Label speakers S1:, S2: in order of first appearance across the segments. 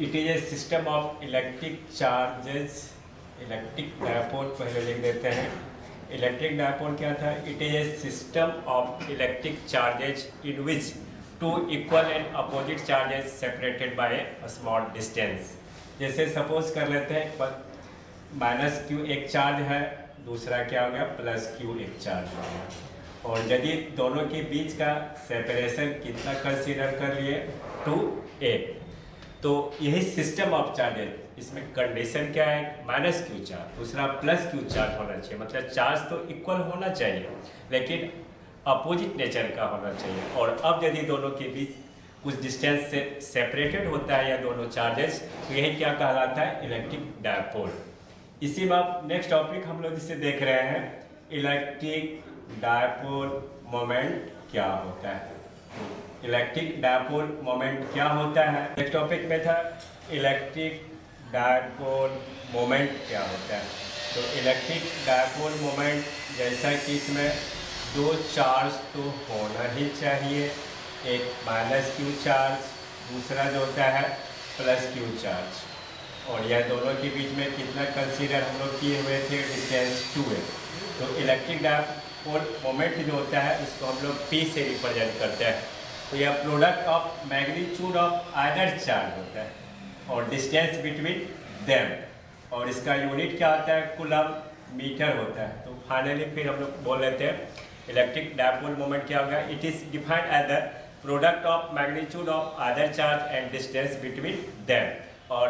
S1: It is a system of electric charges. Electric dipole पहले लिख देते हैं। इलेक्ट्रिक डायपोल क्या था? It is a system of electric charges in which two equal and opposite charges separated by a small distance. जैसे suppose कर लेते हैं माइनस क्यू एक चार्ज है, दूसरा क्या हो गया प्लस क्यू एक चार्ज हो गया, और यदि दोनों के बीच का सेपरेशन कितना कंसीडर कर लिए 2a, तो यही सिस्टम ऑफ चार्जेस। इसमें कंडीशन क्या है? माइनस क्यू चार्ज, दूसरा प्लस क्यू चार्ज होना चाहिए, मतलब चार्ज तो इक्वल होना चाहिए लेकिन अपोजिट नेचर का होना चाहिए। और अब यदि दोनों के बीच कुछ डिस्टेंस से सेपरेटेड होता है या दोनों चार्जेस, तो यही क्या कहलाता है? Electric dipole. इसी में अब नेक्स्ट टॉपिक हम लोग जिसे देख रहे हैं, इलेक्ट्रिक डायपोल मोमेंट क्या होता है। इलेक्ट्रिक डायपोल मोमेंट क्या होता है? नेक्स्ट टॉपिक में था इलेक्ट्रिक डायपोल मोमेंट क्या होता है। तो इलेक्ट्रिक डायपोल मोमेंट जैसा कि इसमें दो चार्ज तो होना ही चाहिए, एक माइनस क्यू चार्ज, दूसरा जो होता है प्लस क्यू चार्ज, और यह दोनों के बीच में कितना कंसीडर हम लोग किए हुए थे? Distance 2a। तो इलेक्ट्रिक डायपोल मोमेंट जो होता है इसको हम लोग P से रिप्रेजेंट करते हैं। तो यह product of magnitude of either charge होता है और डिस्टेंस बिटवीन देम, और इसका यूनिट क्या होता है? कूलम मीटर होता है। तो फाइनली फिर हम लोग बोल लेते हैं इलेक्ट्रिक डायपोल मोमेंट क्या होगा? It is defined as the product of magnitude of either charge and distance between them, और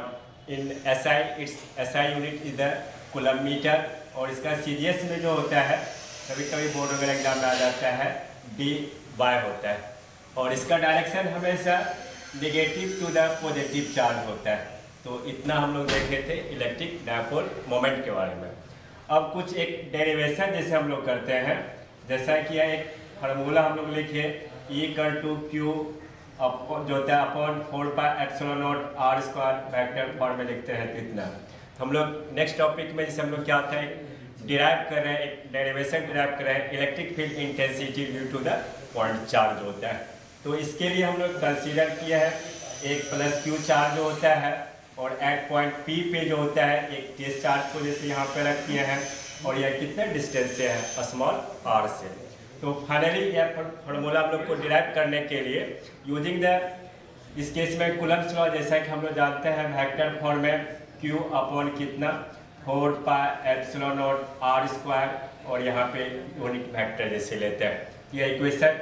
S1: in SI its SI unit is the coulomb metre, और इसका सीरीज में जो होता है कभी कभी बोर्ड वगैरह एग्जाम में आ जाता है dy होता है, और इसका डायरेक्शन हमेशा negative to the positive charge होता है। तो इतना हम लोग देख रहे थे इलेक्ट्रिक डायपोल मोमेंट के बारे में। अब कुछ एक डेरिवेशन जैसे हम लोग करते हैं, जैसा कि यह एक फार्मूला हम लोग लिखे E=Q जो होता है अपॉन 4πε0 r² वेक्टर फॉर्म में लिखते हैं। तो इतना हम लोग नेक्स्ट टॉपिक में जैसे हम लोग क्या होता है डिराइव कर रहे हैं, एक डेरिवेशन डिराइव कर रहे हैं electric field intensity due to the point charge होता है। तो इसके लिए हम लोग कंसीडर किया है एक प्लस क्यू चार्ज जो होता है, और एट पॉइंट P पे जो होता है एक टेस्ट चार्ज को जैसे यहाँ पे रख दिए हैं, और यह कितने डिस्टेंस से है? स्मॉल r से। तो फाइनली यह फार्मूला हम लोग को डिराइव करने के लिए यूजिंग द इस केस में कूलम्स लॉ, जैसा कि हम लोग जानते हैं वेक्टर फॉर्म में Q अपॉन कितना 4πε0 r², और यहाँ पे यूनिट वेक्टर जैसे लेते हैं यह इक्वेशन,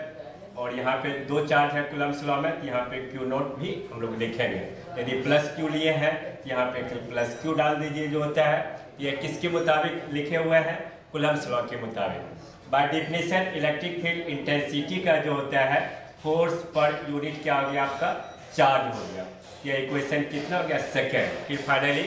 S1: और यहाँ पे दो चार्ज है कूलम्स लॉ में, यहाँ पे Q0 भी हम लोग लिखेंगे। यदि प्लस Q लिए हैं यहाँ पे प्लस Q डाल दीजिए जो होता है। ये किसके मुताबिक लिखे हुए हैं? कूलम्स लॉ के मुताबिक। By definition electric field intensity का जो होता है फोर्स पर यूनिट क्या हो गया? आपका चार्ज हो गया। यह इक्वेशन कितना हो गया? सेकेंड। फिर फाइनली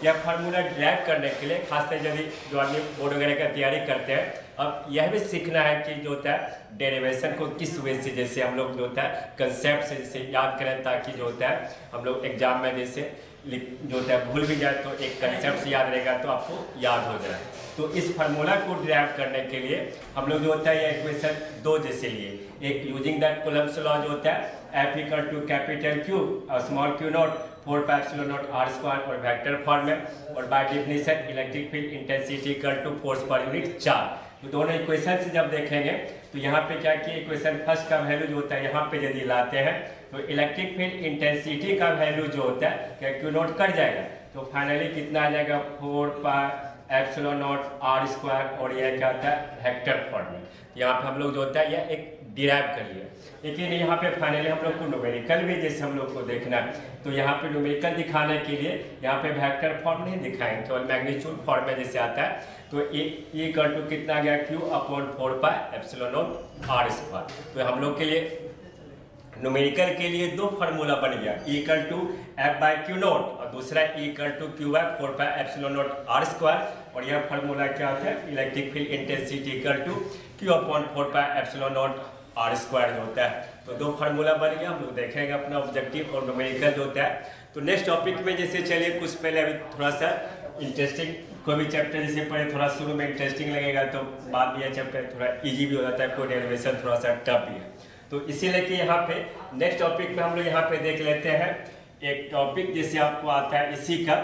S1: यह फार्मूला ड्राइव करने के लिए खास कर यदि जो आदमी बोर्ड वगैरह का तैयारी करते हैं, अब यह भी सीखना है कि जो होता है डेरिवेशन को किस वे से जैसे हम लोग जो होता है कंसेप्ट से जैसे याद करें, ताकि जो होता है हम लोग एग्जाम में जैसे जो होता है भूल भी जाए तो एक कंसेप्ट से याद रहेगा तो आपको याद हो जाए। तो इस फार्मूला को ड्राइव करने के लिए हम लोग जो होता है ये इक्वेशन दो जैसे लिए, एक यूजिंग दैट कूलम्स लॉ जो होता है F=Q और स्मॉल Q0 4πε0 r² और वेक्टर फॉर्म में, और by definition electric field intensity force per unit charge. तो दोनों इक्वेशन से जब देखेंगे तो यहाँ पे क्या कि इक्वेशन फर्स्ट का वैल्यू जो होता है यहाँ पे यदि लाते हैं तो इलेक्ट्रिक फील्ड इंटेंसिटी का वैल्यू जो होता है क्या Q0 कट जाएगा, तो फाइनली कितना आ जाएगा 4πε0 r², और यह क्या होता है वेक्टर फॉर्म में। यहाँ पे हम लोग जो होता है यह एक डिराइव कर लिया, लेकिन यहाँ पे फाइनली हम लोग को न्यूमेरिकल भी जैसे हम लोग को देखना है, तो यहाँ पे न्यूमेरिकल दिखाने के लिए यहाँ पे वेक्टर फॉर्म नहीं दिखाएंगे, केवल मैग्नीट्यूड फॉर्म में जैसे आता है। तो E कितना आ गया Q अपॉन 4πε0 r²। तो हम लोग के लिए न्यूमेरिकल के लिए दो फार्मूला बन गया, E=F/Q0 और दूसरा E=Q/4πε0 r², और यह फार्मूला क्या होता है electric field intensity Q upon 4πε0 r² जो होता है। तो दो फार्मूला बन गया, हम लोग देखेंगे अपना ऑब्जेक्टिव और न्यूमेरिकल जो होता है। तो नेक्स्ट टॉपिक में जैसे चलिए कुछ पहले अभी थोड़ा सा इंटरेस्टिंग कोई भी चैप्टर जैसे पढ़े थोड़ा शुरू में इंटरेस्टिंग लगेगा तो बाद में यह चैप्टर थोड़ा इजी भी हो जाता है, कोई डेरिवेशन थोड़ा सा टफ भी है। तो इसीलिए कि यहाँ पे नेक्स्ट टॉपिक में हम लोग यहाँ पे देख लेते हैं एक टॉपिक जैसे आपको आता है इसी का,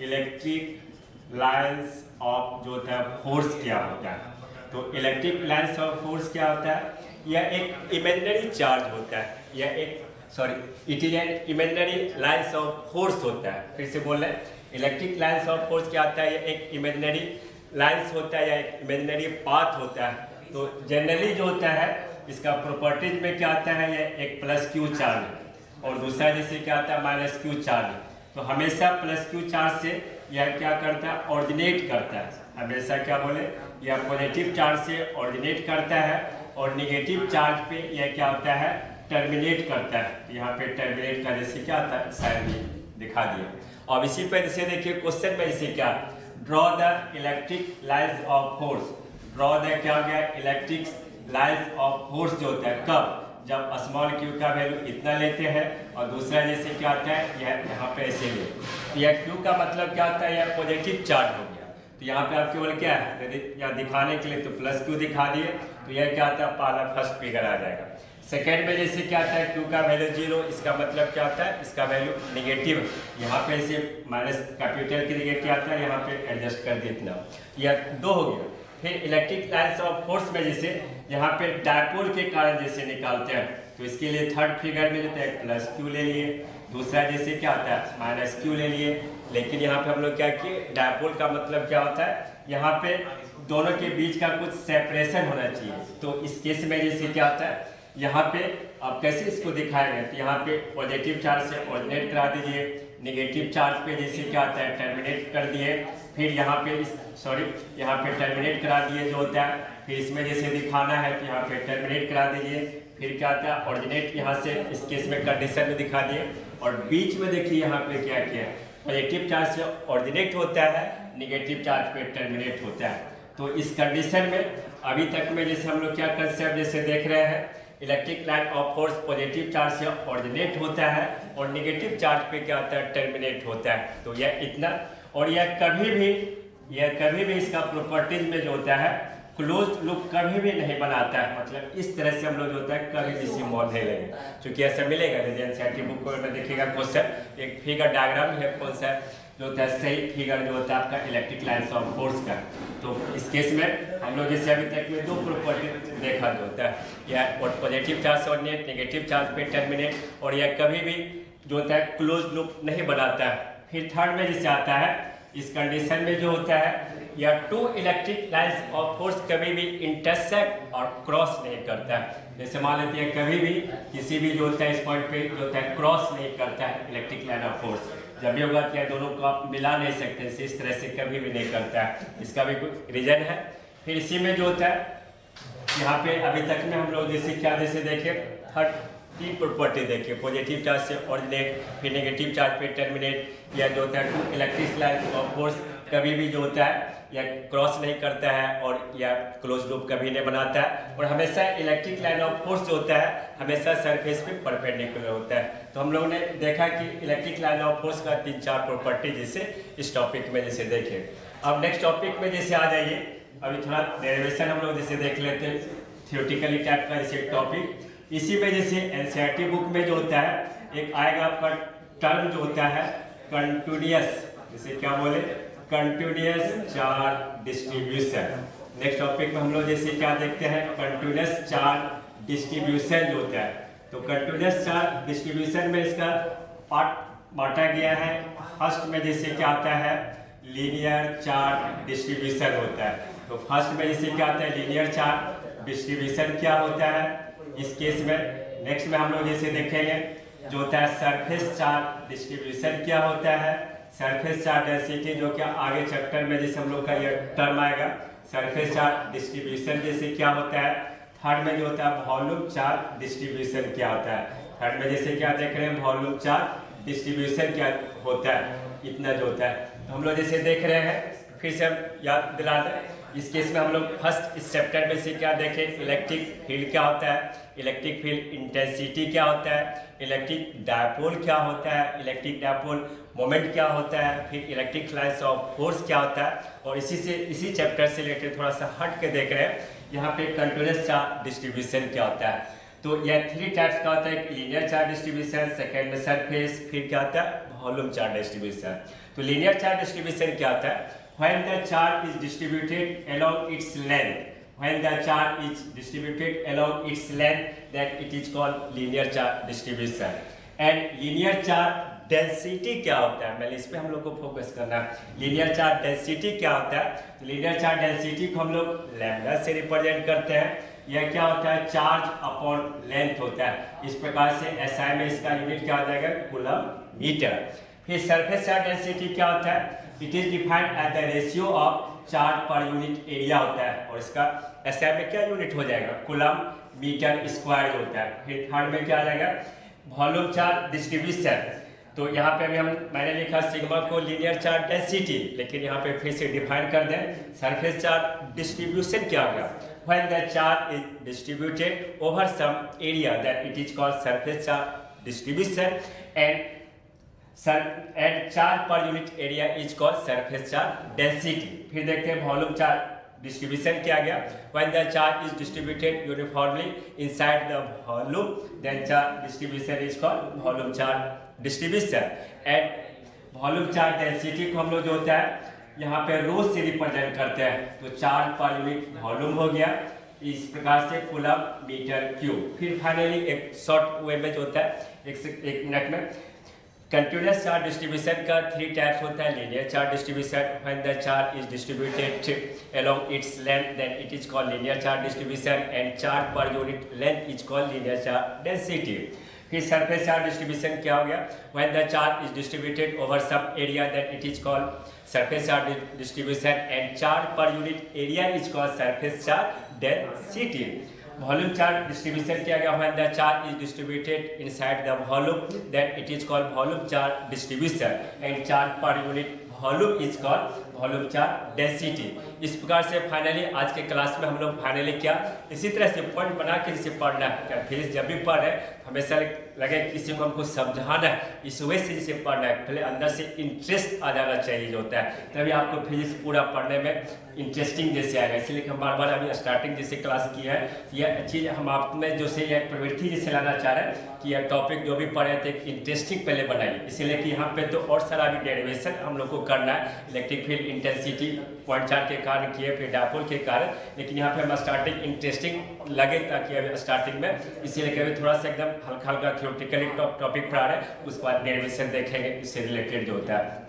S1: इलेक्ट्रिक लाइंस ऑफ जो होता है फोर्स क्या होता है। तो इलेक्ट्रिक लाइंस ऑफ फोर्स क्या होता है, यह एक इमेजिनरी चार्ज होता है, यह एक it is an imaginary lines of force होता है। फिर से बोल रहे हैं, इलेक्ट्रिक लाइंस ऑफ फोर्स क्या होता है, यह एक इमेजिनरी लाइंस होता है या एक इमेजिनरी पाथ होता है। तो जनरली जो होता है इसका प्रॉपर्टीज में क्या आता है, यह एक प्लस क्यू चार्ज है और दूसरा जैसे क्या आता है माइनस क्यू चार्ज। तो हमेशा प्लस क्यू चार्ज से यह क्या करता है, ऑरिजिनेट करता है। हमेशा क्या बोले, यह पॉजिटिव चार्ज से ऑरिजिनेट करता है और निगेटिव चार्ज पे यह क्या होता है, टर्मिनेट करता है। यहाँ पे टर्मिनेट का जैसे क्या आता है, साइन दिखा दिया। अब इसी पे जैसे देखिए क्वेश्चन में जैसे क्या, draw the electric lines of force. Draw the क्या हो गया, इलेक्ट्रिक लाइंस ऑफ फोर्स जो होता है कब, जब स्मॉल क्यू का वैल्यू इतना लेते हैं और दूसरा जैसे क्या आता है, यह यहाँ पे ऐसे ले। तो यह क्यू का मतलब क्या होता है, यह पॉजिटिव चार्ज हो गया। तो यहाँ पे आप केवल क्या है, यदि यहाँ दिखाने के लिए तो प्लस क्यू दिखा दिए, तो यह क्या आता है, पहला फर्स्ट फिगर आ जाएगा। सेकेंड में जैसे क्या आता है, क्यू का वैल्यू 0, इसका मतलब क्या होता है, इसका वैल्यू निगेटिव। यहाँ पे ऐसे माइनस कैपिटल की जगह क्या आता है, यहाँ पे एडजस्ट कर दिया इतना, यह 2 हो गया। फिर इलेक्ट्रिक लाइंस ऑफ फोर्स में जैसे यहाँ पे डायपोल के कारण जैसे निकालते हैं, तो इसके लिए थर्ड फिगर में जैसे प्लस क्यू ले लिए, दूसरा जैसे क्या आता है माइनस क्यू ले लिए। लेकिन यहाँ पे हम लोग क्या किए, डायपोल का मतलब क्या होता है, यहाँ पे दोनों के बीच का कुछ सेपरेशन होना चाहिए। तो इस केस में जैसे क्या होता है, यहाँ पे आप कैसे इसको दिखाएंगे, तो यहाँ पे पॉजिटिव चार्ज से ऑरिजिनेट करा दीजिए, निगेटिव चार्ज पे जैसे क्या होता है टर्मिनेट कर दिए, फिर यहाँ पे यहाँ पे टर्मिनेट करा दिए जो होता है। फिर इसमें जैसे दिखाना है तो यहाँ पे टर्मिनेट करा दीजिए, फिर क्या होता है ऑरिजिनेट यहाँ से इस केस में कंडीशन में दिखा दिए, और बीच में देखिए यहाँ पे क्या किया, पॉजिटिव चार्ज से ऑरिजिनेट होता है, निगेटिव चार्ज पे टर्मिनेट होता है। तो इस कंडीशन में अभी तक में जैसे हम लोग क्या कंसेप्ट जैसे देख रहे हैं, electric line of force positive charge से ऑरिजिनेट होता है और निगेटिव चार्ज पे क्या होता है, टर्मिनेट होता है। तो यह इतना, और यह कभी भी इसका प्रॉपर्टीज में जो होता है क्लोज लूप कभी भी नहीं बनाता है। मतलब इस तरह से हम लोग जो होता है कभी भी सिंबल नहीं लेंगे, क्योंकि ऐसा मिलेगा एनसीईआरटी बुक में देखिएगा क्वेश्चन, एक फिगर डायग्राम है कौन सा जो होता है सही फिगर जो होता है आपका इलेक्ट्रिक लाइंस ऑफ फोर्स का। तो इस केस में हम लोग जैसे अभी तक में 2 प्रॉपर्टी देखा जो होता है, यह positive charge originate, negative charge पे टर्मिनेट, और यह कभी भी जो होता है क्लोज लूप नहीं बनाता है। फिर थर्ड में जैसे आता है, इस कंडीशन में जो होता है या 2 इलेक्ट्रिक लाइंस ऑफ फोर्स कभी भी इंटरसेक्ट और क्रॉस नहीं करता है। जैसे मान लेते हैं कभी भी किसी भी जो होता है इस पॉइंट पे जो होता है क्रॉस नहीं करता है इलेक्ट्रिक लाइन ऑफ फोर्स, जब भी होगा क्या दोनों को आप मिला नहीं सकते, इस तरह से कभी भी नहीं करता है। इसका भी कुछ रीजन है। फिर इसी में जो होता है यहाँ पे अभी तक में हम लोग जैसे क्या जैसे देखे थर्ड 3 प्रॉपर्टी देखिए, पॉजिटिव चार्ज से ऑरिजिनेट, फिर नेगेटिव चार्ज पे टर्मिनेट, या जो होता है 2 इलेक्ट्रिक लाइन ऑफ फोर्स कभी भी जो होता है या क्रॉस नहीं करता है और या क्लोज लूप कभी नहीं बनाता है, और हमेशा इलेक्ट्रिक लाइन ऑफ फोर्स जो होता है हमेशा सरफेस पे परपेंडिकुलर होता है। तो हम लोगों ने देखा कि इलेक्ट्रिक लाइन ऑफ फोर्स का 3-4 प्रॉपर्टी जैसे इस टॉपिक में जैसे देखे। अब नेक्स्ट टॉपिक में जैसे आ जाइए, अभी थोड़ा डेरिवेशन हम लोग जैसे देख लेते हैं थियोरेटिकली टाइप का जैसे टॉपिक। इसी में जैसे एनसीईआरटी बुक में जो होता है एक आएगा आपका टर्म जो होता है कंटिन्यूअस, जैसे क्या बोले continuous charge distribution. Next topic में हम लोग जैसे क्या देखते हैं कंटिन्यूअस चार्ज डिस्ट्रीब्यूशन जो होता है। तो कंटिन्यूअस चार्ज डिस्ट्रीब्यूशन में इसका पार्ट बांटा गया है। फर्स्ट में जैसे क्या आता है लीनियर चार्ज डिस्ट्रीब्यूशन होता है। तो फर्स्ट में जैसे क्या आता है लीनियर चार्ज डिस्ट्रीब्यूशन क्या होता है इस केस में। नेक्स्ट में हम लोग जैसे देखेंगे जो होता है सरफेस चार्ज डिस्ट्रीब्यूशन क्या होता है, सरफेस चार्ज डेंसिटी जो क्या आगे चैप्टर में जैसे हम लोग का ये टर्म आएगा सरफेस चार्ज डिस्ट्रीब्यूशन जैसे क्या होता है। थर्ड में जो होता है वॉल्यूम चार्ज डिस्ट्रीब्यूशन क्या होता है। थर्ड में जैसे क्या देख रहे हैं वॉल्यूम चार्ज डिस्ट्रीब्यूशन क्या होता है, इतना जो होता है। तो हम लोग जैसे देख रहे हैं फिर से हम याद दिला दें, इस केस में हम लोग फर्स्ट इस चैप्टर में से क्या देखें इलेक्ट्रिक फील्ड क्या होता है, इलेक्ट्रिक फील्ड इंटेंसिटी क्या होता है, इलेक्ट्रिक डायपोल क्या होता है, इलेक्ट्रिक डायपोल मोमेंट क्या होता है, फिर इलेक्ट्रिक लाइंस ऑफ फोर्स क्या होता है। और इसी चैप्टर से रिलेटेड थोड़ा सा हट के देख रहे हैं यहाँ पे कंटिन्यूअस चार्ज डिस्ट्रीब्यूशन क्या होता है। तो यह 3 टाइप्स का होता है, लीनियर चार्ज डिस्ट्रीब्यूशन, सेकेंड में सरफेस, फिर क्या होता है वॉल्यूम चार्ज डिस्ट्रीब्यूशन। तो लीनियर चार्ज डिस्ट्रीब्यूशन क्या होता है, when the charge is distributed along its length, when the charge is distributed along its length, then it is called linear charge distribution. And linear charge density क्या होता है, पहले इस पे हम लोग को फोकस करना है। लीनियर चार्ज डेंसिटी क्या होता है, लीनियर चार्ज डेंसिटी को हम लोग लैम्डा से रिप्रेजेंट करते हैं। यह क्या होता है, चार्ज अपॉन लेंथ होता है। इस प्रकार से एसआई में इसका यूनिट क्या हो जाएगा, कूलम मीटर। फिर सरफेस चार्ज डेंसिटी क्या होता है, it is defined as the ratio of charge per unit area होता है, और इसका एसआई में क्या यूनिट हो जाएगा, कूलम मीटर स्क्वायर होता है। फिर थर्ड में क्या आ जाएगा, वॉल्यूम चार्ज डिस्ट्रीब्यूशन। तो यहाँ पे अभी मैंने लिखा सिग्मा को लीनियर चार्ज डेंसिटी, लेकिन यहाँ पे फिर से डिफाइन कर दें। सरफेस चार्ज डिस्ट्रीब्यूशन क्या हो गया, when the charge is distributed over some area that it is called surface charge distribution, and charge per unit area is called surface charge density. फिर देखते हैं वॉल्यूम चार्ज डिस्ट्रीब्यूशन क्या गया, when the charge is distributed uniformly inside the volume, then charge distribution is called volume charge distribution. And volume charge density को हम लोग जो होता है यहाँ पे रो से रिप्रेजेंट करते हैं। तो चार्ज पर यूनिट वॉल्यूम हो गया, इस प्रकार से कूलम मीटर क्यूब। फिर फाइनली एक शॉर्ट वे में जो होता है एक मिनट में, कंटिन्यूअस चार्ज डिस्ट्रीब्यूशन का 3 टाइप्स होता है। Linear charge distribution, when the charge is distributed along its length, then it is called linear charge distribution, and charge per unit length is called linear charge density. फिर surface charge distribution क्या हो गया, when the charge is distributed over some area, then it is called surface charge distribution, and charge per unit area is called surface charge density. Volume charge distribution किया गया, when the charge is distributed inside the volume, then it is called volume charge distribution, and charge per unit volume is called volume charge density. इस प्रकार से finally आज के class में हम लोग फाइनली क्या इसी तरह से पॉइंट बना के इसे पढ़ना है। फिर जब भी पढ़ रहे हमेशा लगे किसी को हमको समझाना है, इस वजह से जिसे पढ़ना है, पहले अंदर से इंटरेस्ट आ जाना चाहिए जो होता है, तभी आपको फिजिक्स पूरा पढ़ने में इंटरेस्टिंग जैसे आएगा। इसलिए हम बार बार अभी स्टार्टिंग जैसे क्लास की है, यह चीज़ हम आप में जो से यह प्रवृत्ति जैसे लाना चाह रहे हैं कि यह टॉपिक जो भी पढ़े थे इंटरेस्टिंग पहले बनाइए। इसीलिए कि यहाँ पे तो और सारा भी डेरिवेशन हम लोग को करना है, electric field intensity point charge के कारण किए, फिर डायपोल के कारण, लेकिन यहाँ पे हम स्टार्टिंग इंटरेस्टिंग लगे ताकि अभी स्टार्टिंग में, इसीलिए कभी थोड़ा सा एकदम हल्का हल्का थ्योरेटिकली टॉपिक पढ़ा रहे हैं, उसके बाद डेरिवेशन देखेंगे इससे रिलेटेड जो होता है।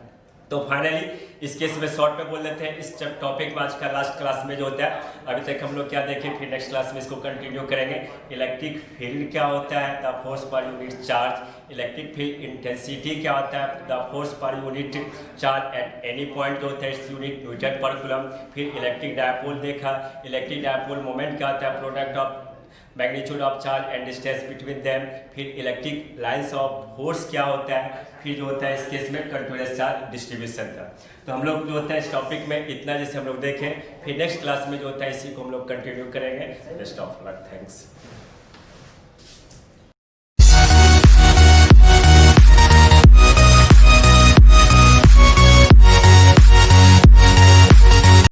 S1: तो फाइनली इस केस में शॉर्ट में बोल देते हैं इस टॉपिक में आज का लास्ट क्लास में जो होता है। अभी तक हम लोग क्या देखें, फिर नेक्स्ट क्लास में इसको कंटिन्यू करेंगे। इलेक्ट्रिक फील्ड क्या होता है, the force per unit charge. Electric field intensity क्या होता है, the force per unit charge at any point जो होता है इस यूनिट न्यूटन पर कूलम। फिर इलेक्ट्रिक डायपोल देखा, इलेक्ट्रिक डायपोल मोमेंट क्या होता है, product of magnitude of charge and distance between them. फिर इलेक्ट्रिक लाइंस ऑफ फोर्स क्या होता है, फिर जो होता है इस केस में कंटिन्यूअस चार्ज डिस्ट्रीब्यूशन का। तो हम लोग जो होता है इस टॉपिक में इतना जैसे हम लोग देखें, फिर नेक्स्ट क्लास में जो होता है इसी को हम लोग कंटिन्यू करेंगे। Best of luck, thanks.